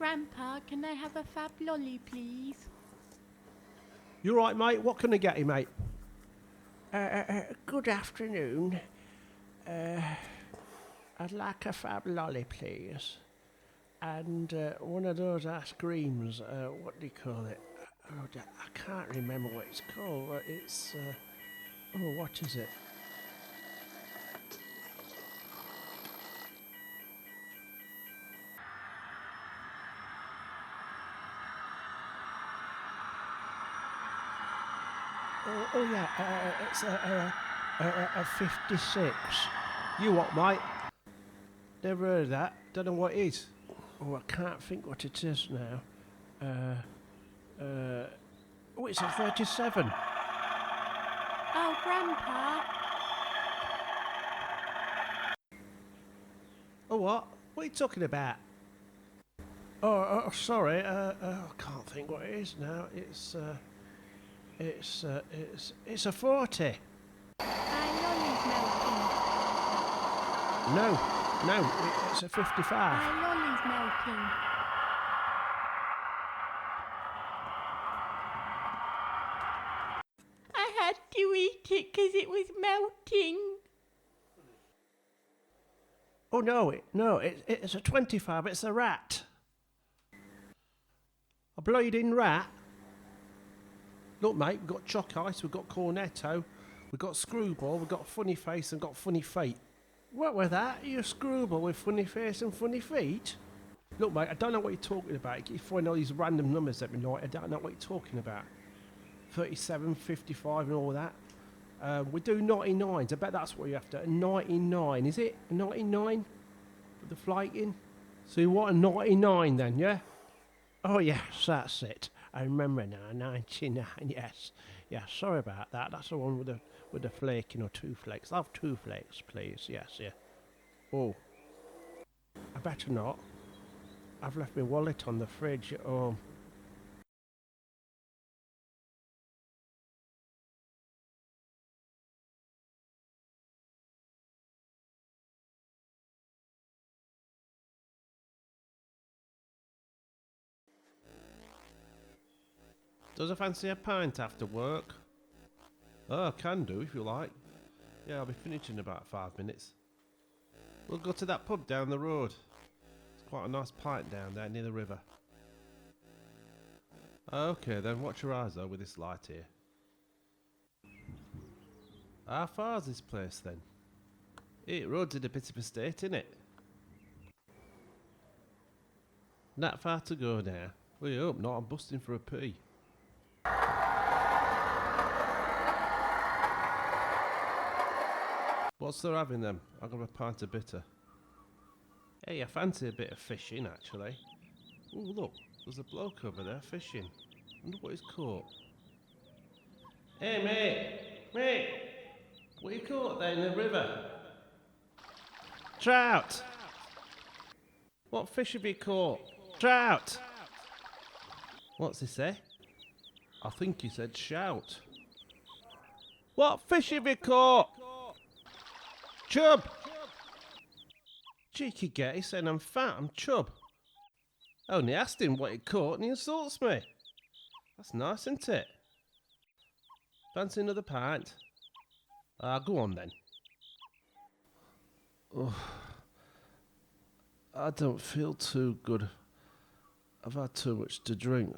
Grandpa, can I have a fab lolly, please? You right, mate? What can I get you, mate? Good afternoon. I'd like a fab lolly, please. And one of those ice creams, what do you call it? I can't remember what it's called. It's, what is it? It's a 56. You what, mate? Never heard of that. Don't know what it is. Oh, I can't think what it is now. It's a 37. Oh, Grandpa. Oh, what? What are you talking about? Sorry. I can't think what it is now. It's a 40. My lolly's melting. No, it's a 55. My lolly's melting. I had to eat it because it was melting. Oh no, it's a 25. It's a rat. A bleeding rat? Look, mate, we've got Chalk Ice, we've got Cornetto, we've got Screwball, we've got Funny Face and got Funny Feet. What was that? You Screwball with funny face and funny feet? Look, mate, I don't know what you're talking about. You find all these random numbers at me night. I don't know what you're talking about. 37, 55 and all that. We do 99s. I bet that's what you're after. A 99, is it? A 99? With the flaking? So you want a 99 then, yeah? Oh yes, that's it. I remember now. 99. Yes. Yeah. Sorry about that. That's the one with the flaking or 2 flakes. I'll have 2 flakes, please. Yes. Yeah. Oh, I better not. I've left my wallet on the fridge at home. Does I fancy a pint after work? Oh, can do if you like. Yeah, I'll be finished in about 5 minutes. We'll go to that pub down the road. It's quite a nice pint down there near the river. Okay then, watch your eyes though with this light here. How far's this place then? It road's in a bit of a state, innit? Not far to go now. We hope not, I'm busting for a pee. What's there having them? I'll have a pint of bitter. Hey, I fancy a bit of fishing actually. Oh look, there's a bloke over there fishing. Wonder what he's caught. Hey mate! What you caught there in the river? Trout! What fish have you caught? Trout! What's he say? I think he said shout. What fish have you caught? Chub! Cheeky get, he's saying I'm fat, I'm chub. Only asked him what he caught and he insults me. That's nice, isn't it? Fancy another pint? Go on then. Oh, I don't feel too good. I've had too much to drink.